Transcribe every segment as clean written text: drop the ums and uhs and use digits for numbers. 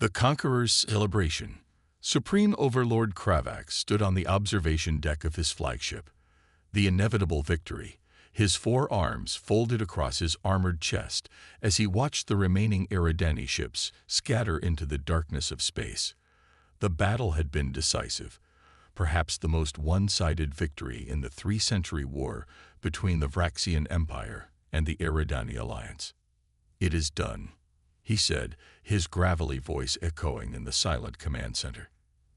The Conqueror's Celebration. Supreme Overlord Kravax stood on the observation deck of his flagship, the inevitable Victory, his forearms folded across his armored chest as he watched the remaining Eridani ships scatter into the darkness of space. The battle had been decisive, perhaps the most one-sided victory in the 3-century war between the Vraxian Empire and the Eridani Alliance. "It is done," he said, his gravelly voice echoing in the silent command center.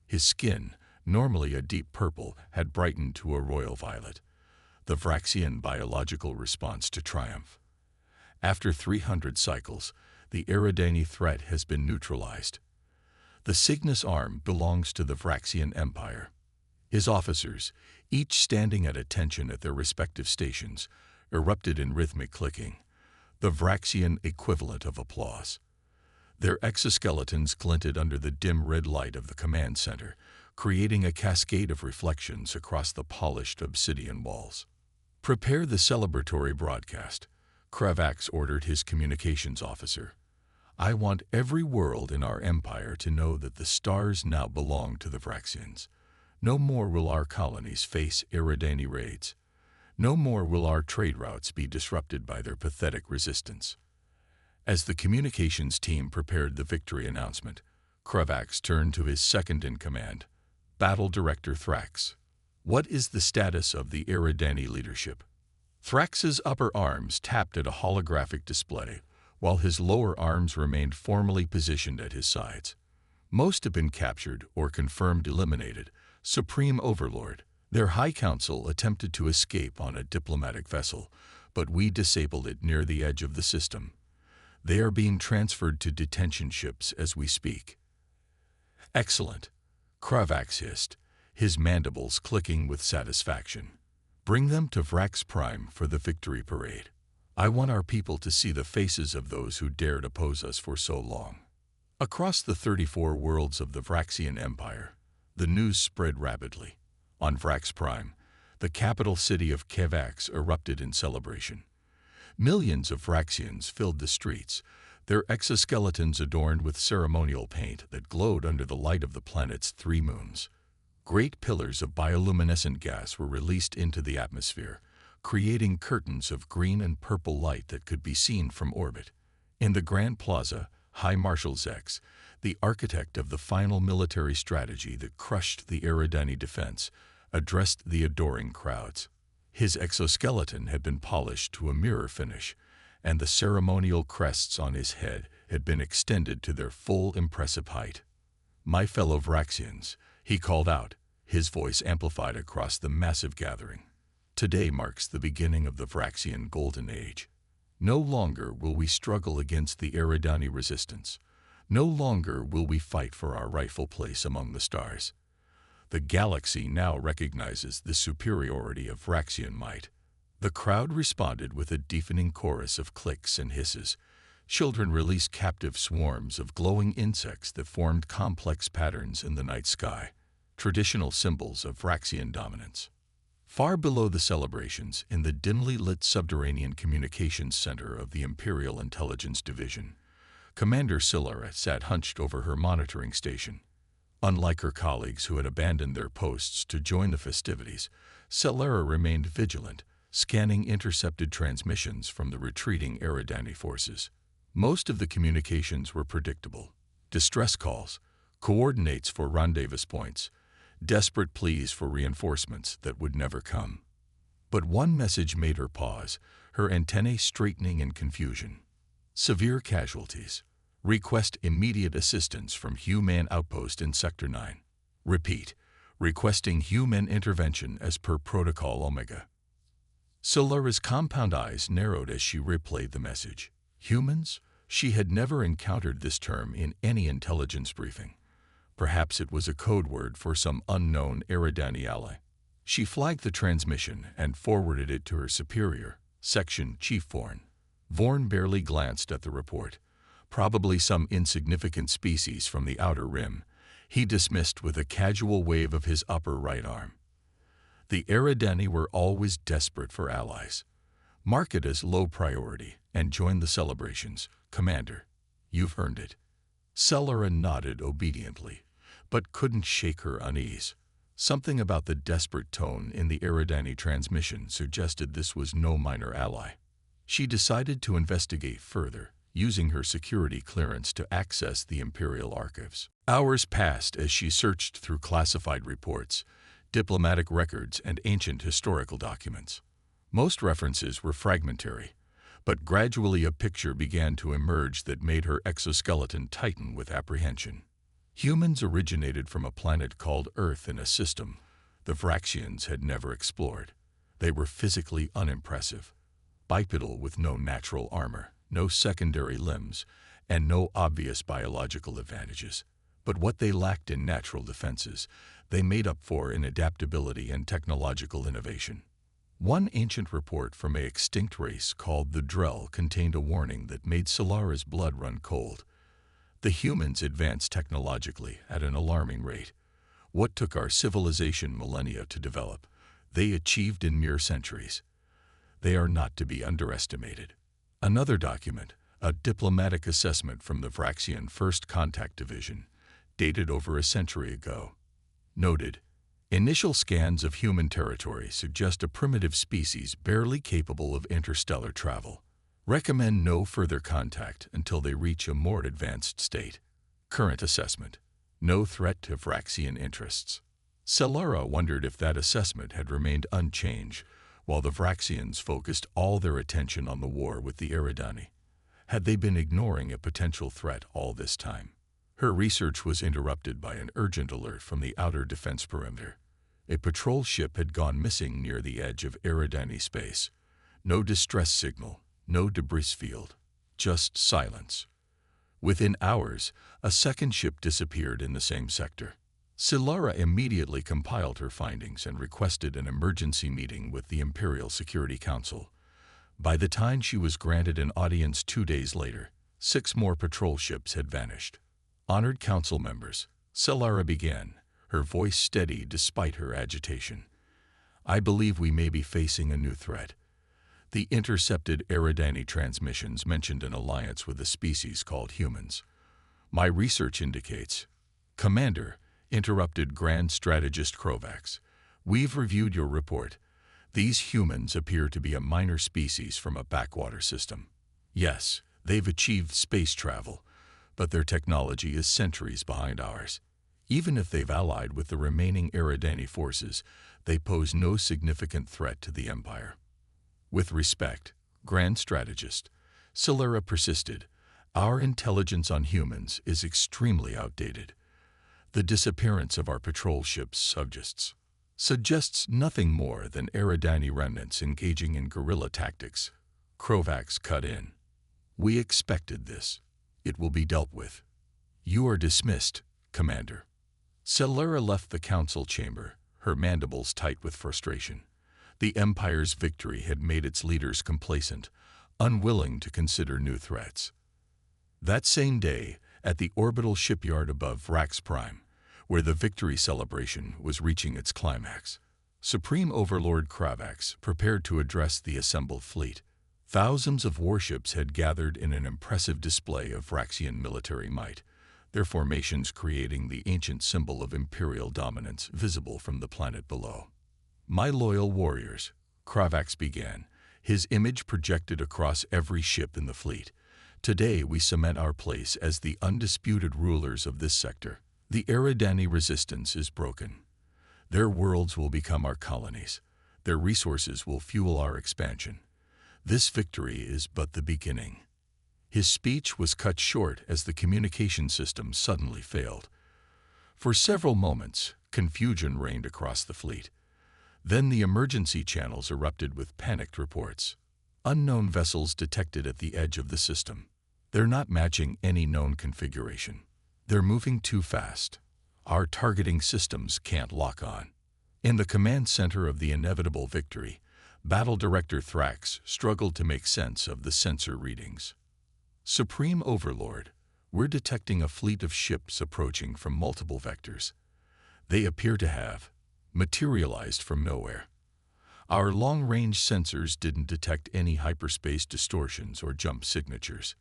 His skin, normally a deep purple, had brightened to a royal violet, the Vraxian biological response to triumph. After 300 cycles, the Eridani threat has been neutralized. The Cygnus arm belongs to the Vraxian Empire. His officers, each standing at attention at their respective stations, erupted in rhythmic clicking, the Vraxian equivalent of applause. Their exoskeletons glinted under the dim red light of the command center, creating a cascade of reflections across the polished obsidian walls. "Prepare the celebratory broadcast," Kravax ordered his communications officer. "I want every world in our empire to know that the stars now belong to the Vraxians. No more will our colonies face Eridani raids. No more will our trade routes be disrupted by their pathetic resistance." As the communications team prepared the victory announcement, Kravax turned to his second-in-command, Battle Director Thrax. "What is the status of the Eridani leadership?" Thrax's upper arms tapped at a holographic display, while his lower arms remained formally positioned at his sides. "Most have been captured or confirmed eliminated, Supreme Overlord. Their High Council attempted to escape on a diplomatic vessel, but we disabled it near the edge of the system. They are being transferred to detention ships as we speak." "Excellent," Kravax hissed, his mandibles clicking with satisfaction. "Bring them to Vrax Prime for the victory parade. I want our people to see the faces of those who dared oppose us for so long." Across the 34 worlds of the Vraxian Empire, the news spread rapidly. On Vrax Prime, the capital city of Kravax erupted in celebration. Millions of Vraxians filled the streets, their exoskeletons adorned with ceremonial paint that glowed under the light of the planet's 3 moons. Great pillars of bioluminescent gas were released into the atmosphere, creating curtains of green and purple light that could be seen from orbit. In the Grand Plaza, High Marshal Zex, the architect of the final military strategy that crushed the Eridani defense, addressed the adoring crowds. His exoskeleton had been polished to a mirror finish, and the ceremonial crests on his head had been extended to their full impressive height. "My fellow Vraxians," he called out, his voice amplified across the massive gathering. "Today marks the beginning of the Vraxian Golden Age. No longer will we struggle against the Eridani resistance. No longer will we fight for our rightful place among the stars. The galaxy now recognizes the superiority of Vraxian might." The crowd responded with a deafening chorus of clicks and hisses. Children released captive swarms of glowing insects that formed complex patterns in the night sky, traditional symbols of Vraxian dominance. Far below the celebrations, in the dimly lit subterranean communications center of the Imperial Intelligence Division, Commander Sillara sat hunched over her monitoring station. Unlike her colleagues who had abandoned their posts to join the festivities, Sillara remained vigilant, scanning intercepted transmissions from the retreating Eridani forces. Most of the communications were predictable: distress calls, coordinates for rendezvous points, desperate pleas for reinforcements that would never come. But one message made her pause, her antennae straightening in confusion. "Severe casualties. Request immediate assistance from Human Outpost in Sector 9. Repeat, requesting human intervention as per Protocol Omega." Silara's compound eyes narrowed as she replayed the message. Humans? She had never encountered this term in any intelligence briefing. Perhaps it was a code word for some unknown Eridani ally. She flagged the transmission and forwarded it to her superior, Section Chief Vorn. Vorn barely glanced at the report. Probably some insignificant species from the outer rim, he dismissed with a casual wave of his upper right arm. The Eridani were always desperate for allies. Mark it as low priority and join the celebrations, Commander. You've earned it. Celera nodded obediently, but couldn't shake her unease. Something about the desperate tone in the Eridani transmission suggested this was no minor ally. She decided to investigate further, using her security clearance to access the Imperial archives. Hours passed as she searched through classified reports, diplomatic records, and ancient historical documents. Most references were fragmentary, but gradually a picture began to emerge that made her exoskeleton tighten with apprehension. Humans originated from a planet called Earth in a system the Vraxians had never explored. They were physically unimpressive, bipedal with no natural armor, no secondary limbs, and no obvious biological advantages. But what they lacked in natural defenses, they made up for in adaptability and technological innovation. One ancient report from an extinct race called the Drell contained a warning that made Celera's blood run cold. The humans advanced technologically at an alarming rate. What took our civilization millennia to develop, they achieved in mere centuries. They are not to be underestimated. Another document, a diplomatic assessment from the Vraxian First Contact Division, dated over a century ago, noted, initial scans of human territory suggest a primitive species barely capable of interstellar travel. Recommend no further contact until they reach a more advanced state. Current assessment, no threat to Vraxian interests. Celera wondered if that assessment had remained unchanged while the Vraxians focused all their attention on the war with the Eridani. Had they been ignoring a potential threat all this time? Her research was interrupted by an urgent alert from the outer defense perimeter. A patrol ship had gone missing near the edge of Eridani space. No distress signal, no debris field, just silence. Within hours, a second ship disappeared in the same sector. Celera immediately compiled her findings and requested an emergency meeting with the Imperial Security Council. By the time she was granted an audience 2 days later, 6 more patrol ships had vanished. Honored council members, Celera began, her voice steady despite her agitation. I believe we may be facing a new threat. The intercepted Eridani transmissions mentioned an alliance with a species called humans. My research indicates, Commander, interrupted Grand Strategist Krovax, we've reviewed your report. These humans appear to be a minor species from a backwater system. Yes, they've achieved space travel, but their technology is centuries behind ours. Even if they've allied with the remaining Eridani forces, they pose no significant threat to the Empire. With respect, Grand Strategist, Celera persisted, our intelligence on humans is extremely outdated. The disappearance of our patrol ship's suggests nothing more than Eridani remnants engaging in guerrilla tactics. Krovax cut in. We expected this. It will be dealt with. You are dismissed, Commander. Celera left the council chamber, her mandibles tight with frustration. The Empire's victory had made its leaders complacent, unwilling to consider new threats. That same day, at the orbital shipyard above Vrax Prime, where the victory celebration was reaching its climax, Supreme Overlord Kravax prepared to address the assembled fleet. Thousands of warships had gathered in an impressive display of Vraxian military might, their formations creating the ancient symbol of imperial dominance visible from the planet below. My loyal warriors, Kravax began, his image projected across every ship in the fleet. Today we cement our place as the undisputed rulers of this sector. The Eridani resistance is broken. Their worlds will become our colonies. Their resources will fuel our expansion. This victory is but the beginning. His speech was cut short as the communication system suddenly failed. For several moments, confusion reigned across the fleet. Then the emergency channels erupted with panicked reports. Unknown vessels detected at the edge of the system. They're not matching any known configuration. They're moving too fast. Our targeting systems can't lock on. In the command center of the inevitable victory, Battle Director Thrax struggled to make sense of the sensor readings. Supreme Overlord, we're detecting a fleet of ships approaching from multiple vectors. They appear to have materialized from nowhere. Our long-range sensors didn't detect any hyperspace distortions or jump signatures.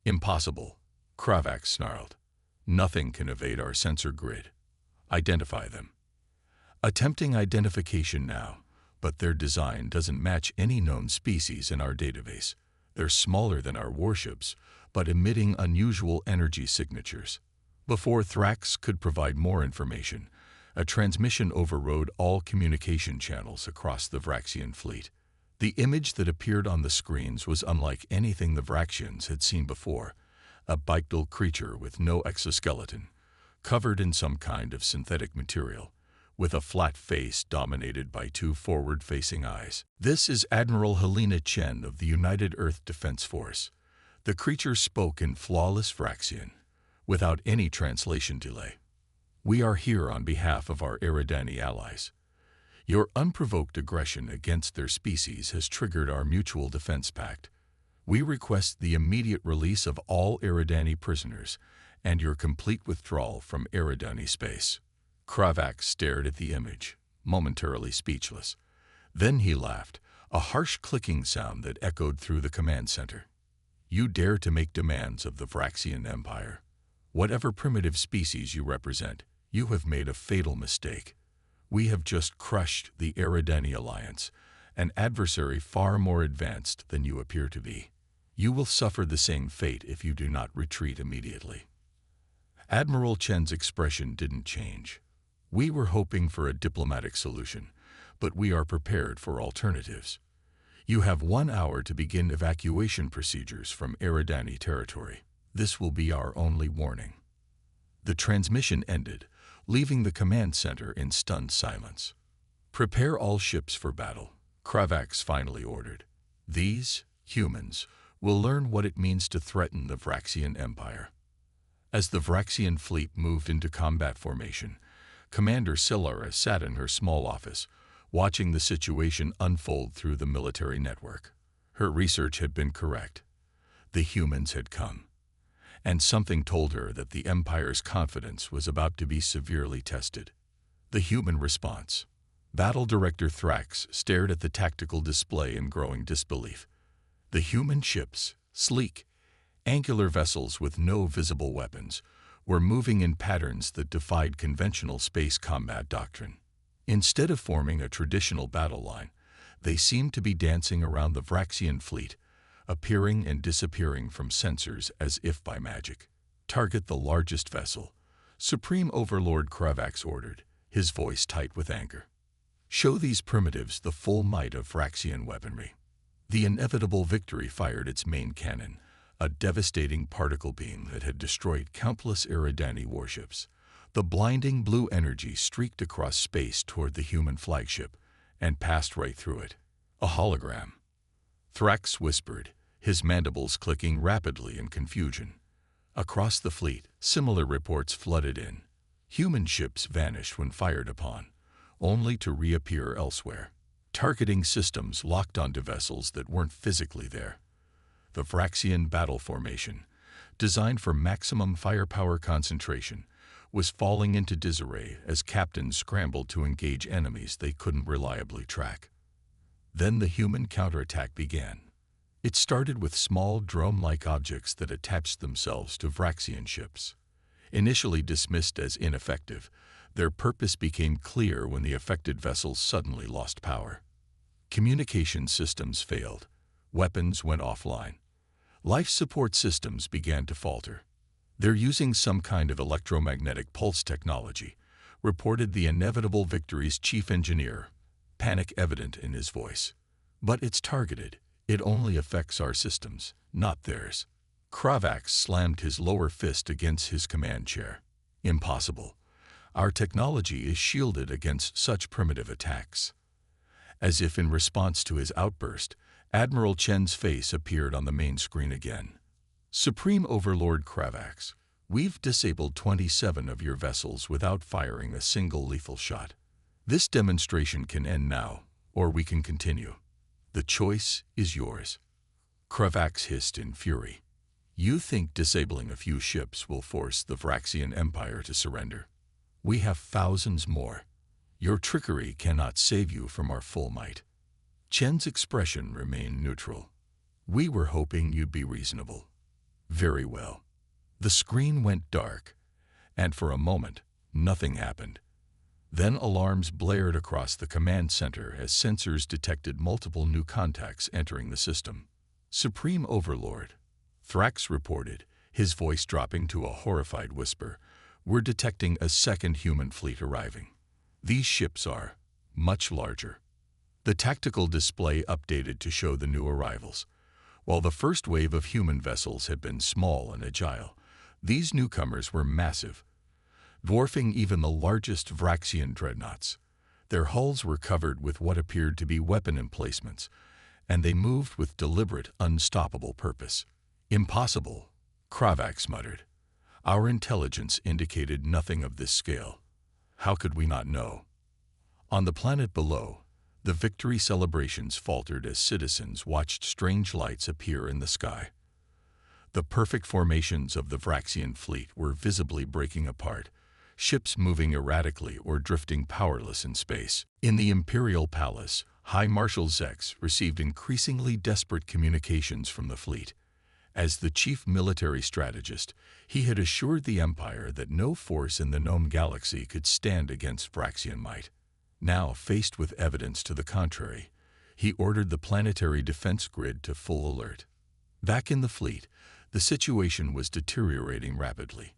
Impossible, Kravax snarled. Nothing can evade our sensor grid. Identify them. Attempting identification now, but their design doesn't match any known species in our database. They're smaller than our warships, but emitting unusual energy signatures. Before Thrax could provide more information, a transmission overrode all communication channels across the Vraxian fleet. The image that appeared on the screens was unlike anything the Vraxians had seen before, a bipedal creature with no exoskeleton, covered in some kind of synthetic material, with a flat face dominated by two forward-facing eyes. "This is Admiral Helena Chen of the United Earth Defense Force." The creature spoke in flawless Vraxian, without any translation delay. "We are here on behalf of our Eridani allies. Your unprovoked aggression against their species has triggered our mutual defense pact. We request the immediate release of all Eridani prisoners and your complete withdrawal from Eridani space." Kravax stared at the image, momentarily speechless. Then he laughed, a harsh clicking sound that echoed through the command center. "You dare to make demands of the Vraxian Empire. Whatever primitive species you represent, you have made a fatal mistake. We have just crushed the Eridani Alliance, an adversary far more advanced than you appear to be. You will suffer the same fate if you do not retreat immediately." Admiral Chen's expression didn't change. "We were hoping for a diplomatic solution, but we are prepared for alternatives. You have 1 hour to begin evacuation procedures from Eridani territory. This will be our only warning." The transmission ended, leaving the command center in stunned silence. "Prepare all ships for battle," Kravax finally ordered. "These humans will learn what it means to threaten the Vraxian Empire." As the Vraxian fleet moved into combat formation, Commander Silara sat in her small office, watching the situation unfold through the military network. Her research had been correct. The humans had come. And something told her that the Empire's confidence was about to be severely tested. The human response. Battle Director Thrax stared at the tactical display in growing disbelief. The human ships, sleek, angular vessels with no visible weapons, were moving in patterns that defied conventional space combat doctrine. Instead of forming a traditional battle line, they seemed to be dancing around the Vraxian fleet, appearing and disappearing from sensors as if by magic. "Target the largest vessel," Supreme Overlord Kravax ordered, his voice tight with anger. "Show these primitives the full might of Vraxian weaponry." The inevitable victory fired its main cannon, a devastating particle beam that had destroyed countless Eridani warships. The blinding blue energy streaked across space toward the human flagship and passed right through it. "A hologram," Thrax whispered, his mandibles clicking rapidly in confusion. Across the fleet, similar reports flooded in. Human ships vanished when fired upon, only to reappear elsewhere. Targeting systems locked onto vessels that weren't physically there. The Vraxian battle formation, designed for maximum firepower concentration, was falling into disarray as captains scrambled to engage enemies they couldn't reliably track. Then the human counterattack began. It started with small drone-like objects that attached themselves to Vraxian ships. Initially dismissed as ineffective, their purpose became clear when the affected vessels suddenly lost power. Communication systems failed. Weapons went offline. Life support systems began to falter. "They're using some kind of electromagnetic pulse technology," reported the Inevitable Victory's chief engineer, panic evident in his voice. "But it's targeted. It only affects our systems, not theirs." Kravax slammed his lower fist against his command chair. "Impossible. Our technology is shielded against such primitive attacks." As if in response to his outburst, Admiral Chen's face appeared on the main screen again. "Supreme Overlord Kravax, we've disabled 27 of your vessels without firing a single lethal shot. This demonstration can end now, or we can continue. The choice is yours." Kravax hissed in fury. "You think disabling a few ships will force the Vraxian Empire to surrender? We have thousands more. Your trickery cannot save you from our full might." Chen's expression remained neutral. "We were hoping you'd be reasonable." "Very well. The screen went dark, and for a moment, nothing happened. Then alarms blared across the command center as sensors detected multiple new contacts entering the system. Supreme Overlord, Thrax reported, his voice dropping to a horrified whisper, "We're detecting a second human fleet arriving. These ships are much larger." The tactical display updated to show the new arrivals. While the first wave of human vessels had been small and agile, these newcomers were massive, dwarfing even the largest Vraxian dreadnoughts. Their hulls were covered with what appeared to be weapon emplacements, and they moved with deliberate, unstoppable purpose. "Impossible," Kravax muttered. "Our intelligence indicated nothing of this scale. How could we not know?" On the planet below, the victory celebrations faltered as citizens watched strange lights appear in the sky. The perfect formations of the Vraxian fleet were visibly breaking apart, ships moving erratically or drifting powerless in space. In the Imperial Palace, High Marshal Zex received increasingly desperate communications from the fleet. As the chief military strategist, he had assured the Empire that no force in the known galaxy could stand against Vraxian might. Now, faced with evidence to the contrary, he ordered the planetary defense grid to full alert. Back in the fleet, the situation was deteriorating rapidly.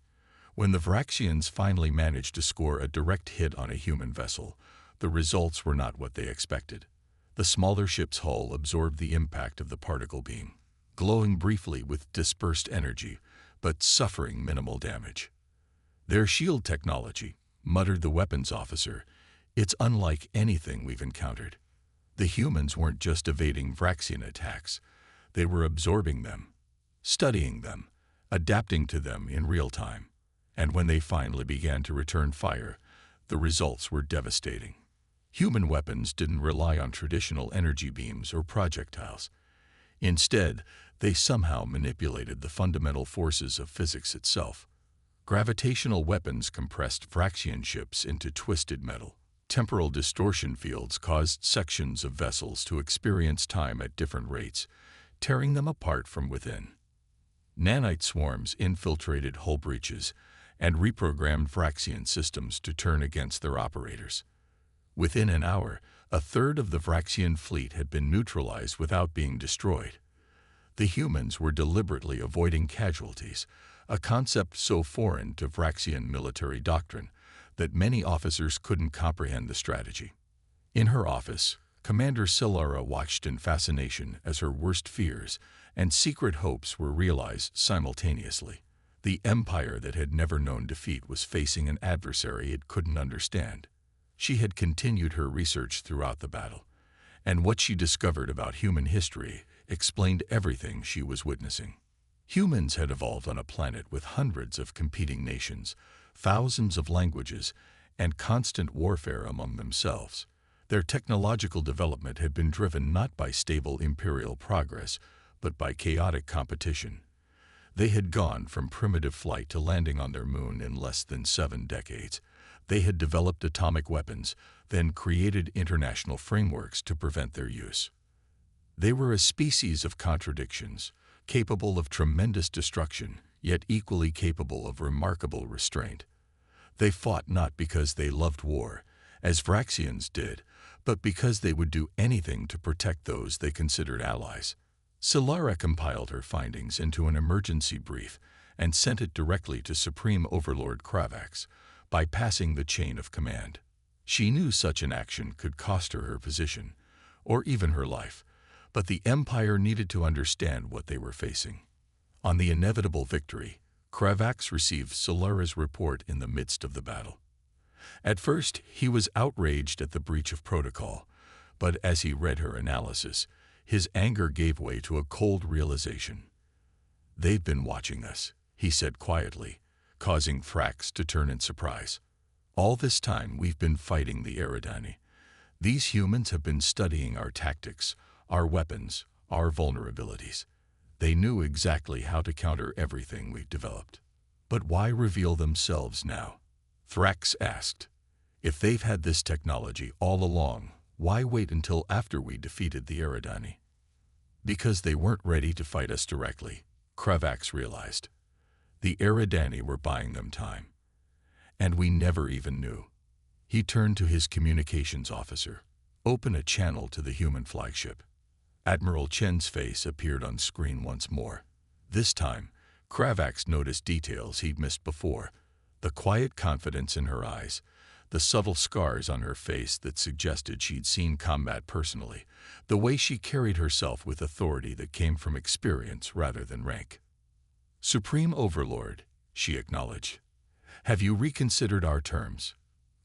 When the Vraxians finally managed to score a direct hit on a human vessel, the results were not what they expected. The smaller ship's hull absorbed the impact of the particle beam, glowing briefly with dispersed energy, but suffering minimal damage. "Their shield technology," muttered the weapons officer, "it's unlike anything we've encountered." The humans weren't just evading Vraxian attacks, they were absorbing them, studying them, adapting to them in real time. And when they finally began to return fire, the results were devastating. Human weapons didn't rely on traditional energy beams or projectiles. Instead, they somehow manipulated the fundamental forces of physics itself. Gravitational weapons compressed Vraxian ships into twisted metal. Temporal distortion fields caused sections of vessels to experience time at different rates, tearing them apart from within. Nanite swarms infiltrated hull breaches and reprogrammed Vraxian systems to turn against their operators. Within an hour, a third of the Vraxian fleet had been neutralized without being destroyed. The humans were deliberately avoiding casualties, a concept so foreign to Vraxian military doctrine that many officers couldn't comprehend the strategy. In her office, Commander Silara watched in fascination as her worst fears and secret hopes were realized simultaneously. The empire that had never known defeat was facing an adversary it couldn't understand. She had continued her research throughout the battle, and what she discovered about human history explained everything she was witnessing. Humans had evolved on a planet with hundreds of competing nations, thousands of languages, and constant warfare among themselves. Their technological development had been driven not by stable imperial progress, but by chaotic competition. They had gone from primitive flight to landing on their moon in less than 7 decades. They had developed atomic weapons, then created international frameworks to prevent their use. They were a species of contradictions, capable of tremendous destruction, yet equally capable of remarkable restraint. They fought not because they loved war, as Vraxians did, but because they would do anything to protect those they considered allies. Silara compiled her findings into an emergency brief and sent it directly to Supreme Overlord Kravax, bypassing the chain of command. She knew such an action could cost her her position, or even her life, but the Empire needed to understand what they were facing. On the inevitable victory, Kravax received Silara's report in the midst of the battle. At first, he was outraged at the breach of protocol, but as he read her analysis, his anger gave way to a cold realization. "They've been watching us," he said quietly, causing Thrax to turn in surprise. "All this time we've been fighting the Eridani. These humans have been studying our tactics, our weapons, our vulnerabilities. They knew exactly how to counter everything we've developed. But why reveal themselves now?" Thrax asked. "If they've had this technology all along, why wait until after we defeated the Eridani?" "Because they weren't ready to fight us directly," Kravax realized. The Eridani were buying them time. And we never even knew. He turned to his communications officer. Open a channel to the human flagship. Admiral Chen's face appeared on screen once more. This time, Kravax noticed details he'd missed before. The quiet confidence in her eyes, the subtle scars on her face that suggested she'd seen combat personally, the way she carried herself with authority that came from experience rather than rank. "Supreme Overlord," she acknowledged, "have you reconsidered our terms?"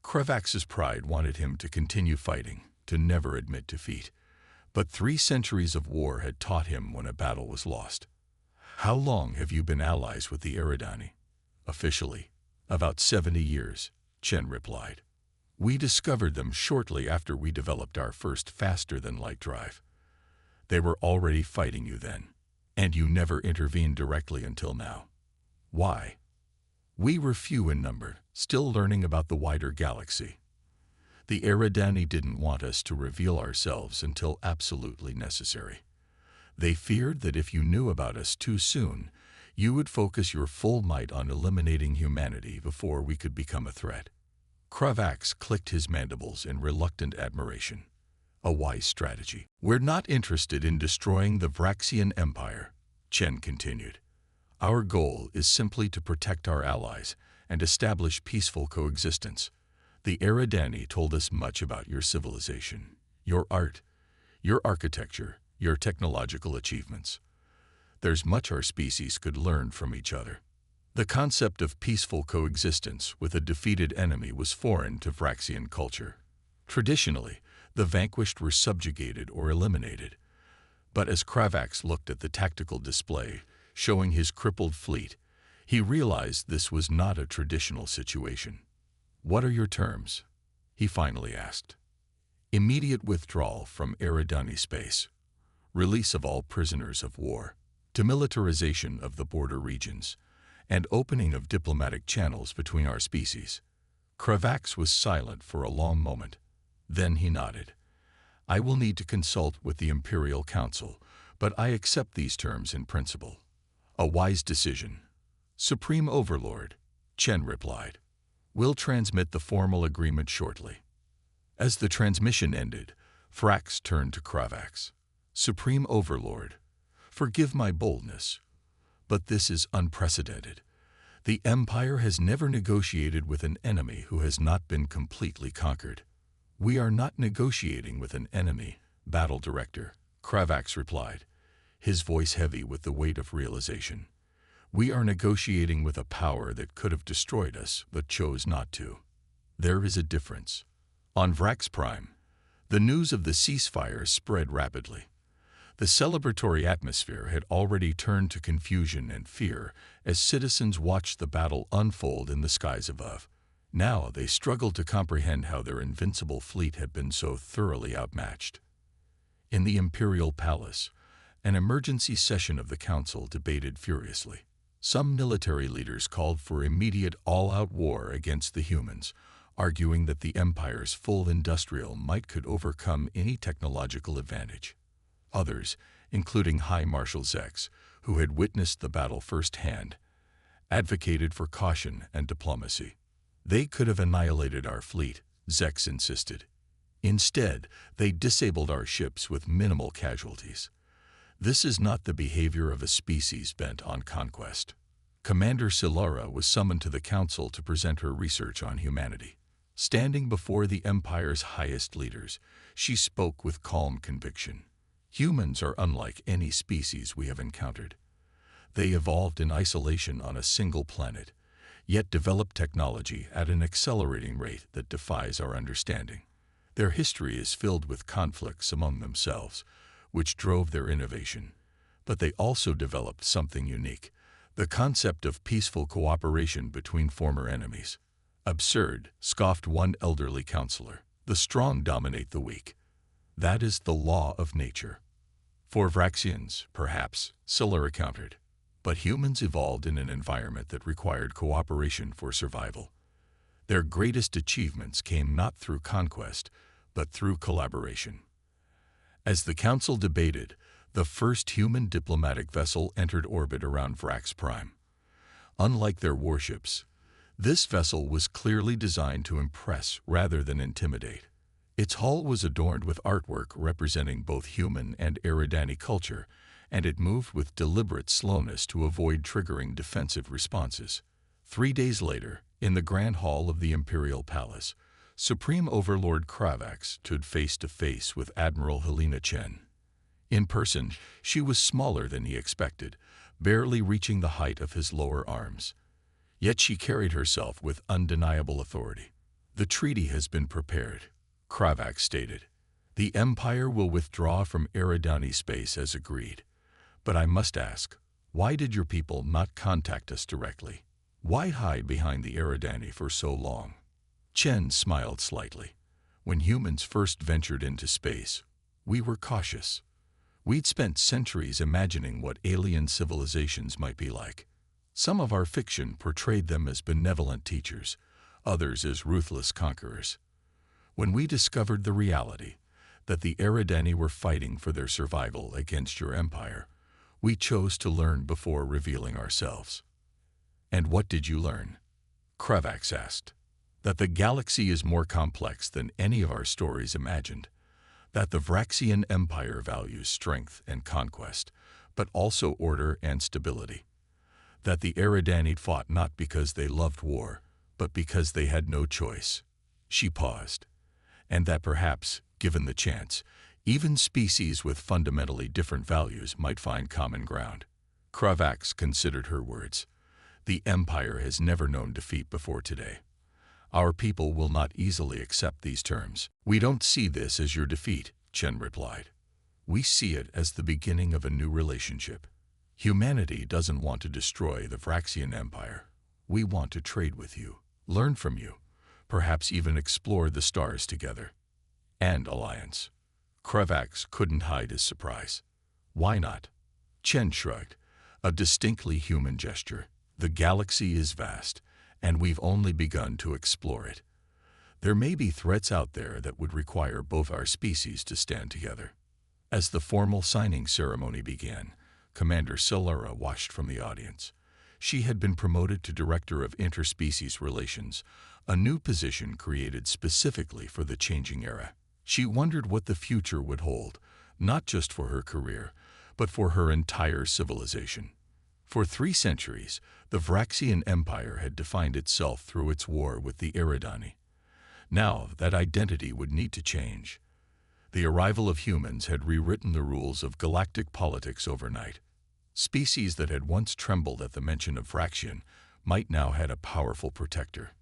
Kravax's pride wanted him to continue fighting, to never admit defeat. But 3 centuries of war had taught him when a battle was lost. "How long have you been allies with the Eridani?" "Officially, about 70 years, Chen replied. "We discovered them shortly after we developed our first faster-than-light drive. They were already fighting you then, and you never intervened directly until now. Why?" "We were few in number, still learning about the wider galaxy. The Eridani didn't want us to reveal ourselves until absolutely necessary. They feared that if you knew about us too soon, you would focus your full might on eliminating humanity before we could become a threat." Kravax clicked his mandibles in reluctant admiration. "A wise strategy." "We're not interested in destroying the Vraxian Empire," Chen continued. "Our goal is simply to protect our allies and establish peaceful coexistence. The Eridani told us much about your civilization, your art, your architecture, your technological achievements. There's much our species could learn from each other." The concept of peaceful coexistence with a defeated enemy was foreign to Vraxian culture. Traditionally, the vanquished were subjugated or eliminated. But as Kravax looked at the tactical display, showing his crippled fleet, he realized this was not a traditional situation. "What are your terms?" he finally asked. "Immediate withdrawal from Eridani space, release of all prisoners of war, demilitarization of the border regions, and opening of diplomatic channels between our species." Kravax was silent for a long moment. Then he nodded. "I will need to consult with the Imperial Council, but I accept these terms in principle." "A wise decision, Supreme Overlord," Chen replied. "We'll transmit the formal agreement shortly." As the transmission ended, Frax turned to Kravax. "Supreme Overlord, forgive my boldness, but this is unprecedented. The Empire has never negotiated with an enemy who has not been completely conquered." "We are not negotiating with an enemy, Battle Director," Kravax replied, his voice heavy with the weight of realization. "We are negotiating with a power that could have destroyed us but chose not to. There is a difference." On Vrax Prime, the news of the ceasefire spread rapidly. The celebratory atmosphere had already turned to confusion and fear as citizens watched the battle unfold in the skies above. Now they struggled to comprehend how their invincible fleet had been so thoroughly outmatched. In the Imperial Palace, an emergency session of the Council debated furiously. Some military leaders called for immediate all-out war against the humans, arguing that the Empire's full industrial might could overcome any technological advantage. Others, including High Marshal Zex, who had witnessed the battle firsthand, advocated for caution and diplomacy. "They could have annihilated our fleet," Zex insisted. "Instead, they disabled our ships with minimal casualties. This is not the behavior of a species bent on conquest." Commander Silara was summoned to the Council to present her research on humanity. Standing before the Empire's highest leaders, she spoke with calm conviction. "Humans are unlike any species we have encountered. They evolved in isolation on a single planet, yet developed technology at an accelerating rate that defies our understanding. Their history is filled with conflicts among themselves, which drove their innovation. But they also developed something unique, the concept of peaceful cooperation between former enemies." "Absurd," scoffed one elderly counselor. "The strong dominate the weak. That is the law of nature." "For Vraxians, perhaps," Silara countered. "But humans evolved in an environment that required cooperation for survival. Their greatest achievements came not through conquest, but through collaboration." As the Council debated, the first human diplomatic vessel entered orbit around Vrax Prime. Unlike their warships, this vessel was clearly designed to impress rather than intimidate. Its hull was adorned with artwork representing both human and Eridani culture, and it moved with deliberate slowness to avoid triggering defensive responses. 3 days later, in the Grand Hall of the Imperial Palace, Supreme Overlord Kravax stood face to face with Admiral Helena Chen. In person, she was smaller than he expected, barely reaching the height of his lower arms. Yet she carried herself with undeniable authority. "The treaty has been prepared," Kravax stated. "The Empire will withdraw from Eridani space as agreed. But I must ask, why did your people not contact us directly? Why hide behind the Eridani for so long?" Chen smiled slightly. "When humans first ventured into space, we were cautious. We'd spent centuries imagining what alien civilizations might be like. Some of our fiction portrayed them as benevolent teachers, others as ruthless conquerors. When we discovered the reality, that the Eridani were fighting for their survival against your empire, we chose to learn before revealing ourselves." "And what did you learn?" Kravax asked. "That the galaxy is more complex than any of our stories imagined. That the Vraxian Empire values strength and conquest, but also order and stability. That the Eridani fought not because they loved war, but because they had no choice." She paused. "And that perhaps, given the chance, even species with fundamentally different values might find common ground." Kravax considered her words. "The Empire has never known defeat before today. Our people will not easily accept these terms." "We don't see this as your defeat," Chen replied. "We see it as the beginning of a new relationship. Humanity doesn't want to destroy the Vraxian Empire. We want to trade with you, learn from you, perhaps even explore the stars together." "And alliance." Kravax couldn't hide his surprise. "Why not?" Chen shrugged, a distinctly human gesture. "The galaxy is vast, and we've only begun to explore it. There may be threats out there that would require both our species to stand together." As the formal signing ceremony began, Commander Solara watched from the audience. She had been promoted to Director of Interspecies Relations, a new position created specifically for the changing era. She wondered what the future would hold, not just for her career, but for her entire civilization. For 3 centuries, the Vraxian Empire had defined itself through its war with the Eridani. Now, that identity would need to change. The arrival of humans had rewritten the rules of galactic politics overnight. Species that had once trembled at the mention of Vraxian might now had a powerful protector.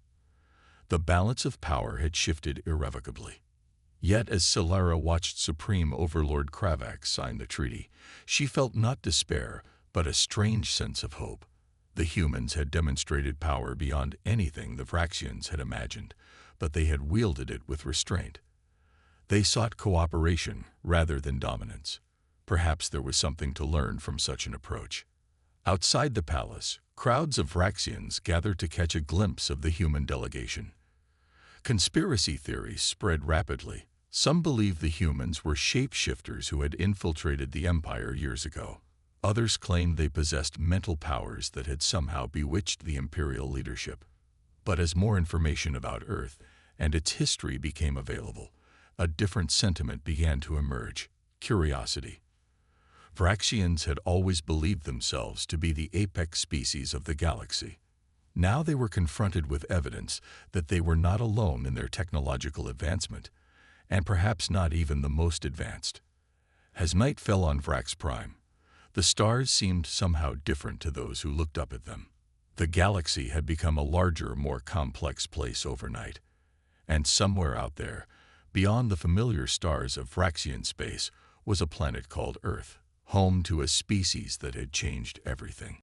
The balance of power had shifted irrevocably. Yet as Solara watched Supreme Overlord Kravax sign the treaty, she felt not despair, but a strange sense of hope. The humans had demonstrated power beyond anything the Vraxians had imagined, but they had wielded it with restraint. They sought cooperation rather than dominance. Perhaps there was something to learn from such an approach. Outside the palace, crowds of Vraxians gathered to catch a glimpse of the human delegation. Conspiracy theories spread rapidly. Some believed the humans were shapeshifters who had infiltrated the Empire years ago. Others claimed they possessed mental powers that had somehow bewitched the Imperial leadership. But as more information about Earth and its history became available, a different sentiment began to emerge: curiosity. Vraxians had always believed themselves to be the apex species of the galaxy. Now they were confronted with evidence that they were not alone in their technological advancement, and perhaps not even the most advanced. As night fell on Vrax Prime, the stars seemed somehow different to those who looked up at them. The galaxy had become a larger, more complex place overnight, and somewhere out there, beyond the familiar stars of Vraxian space, was a planet called Earth, home to a species that had changed everything.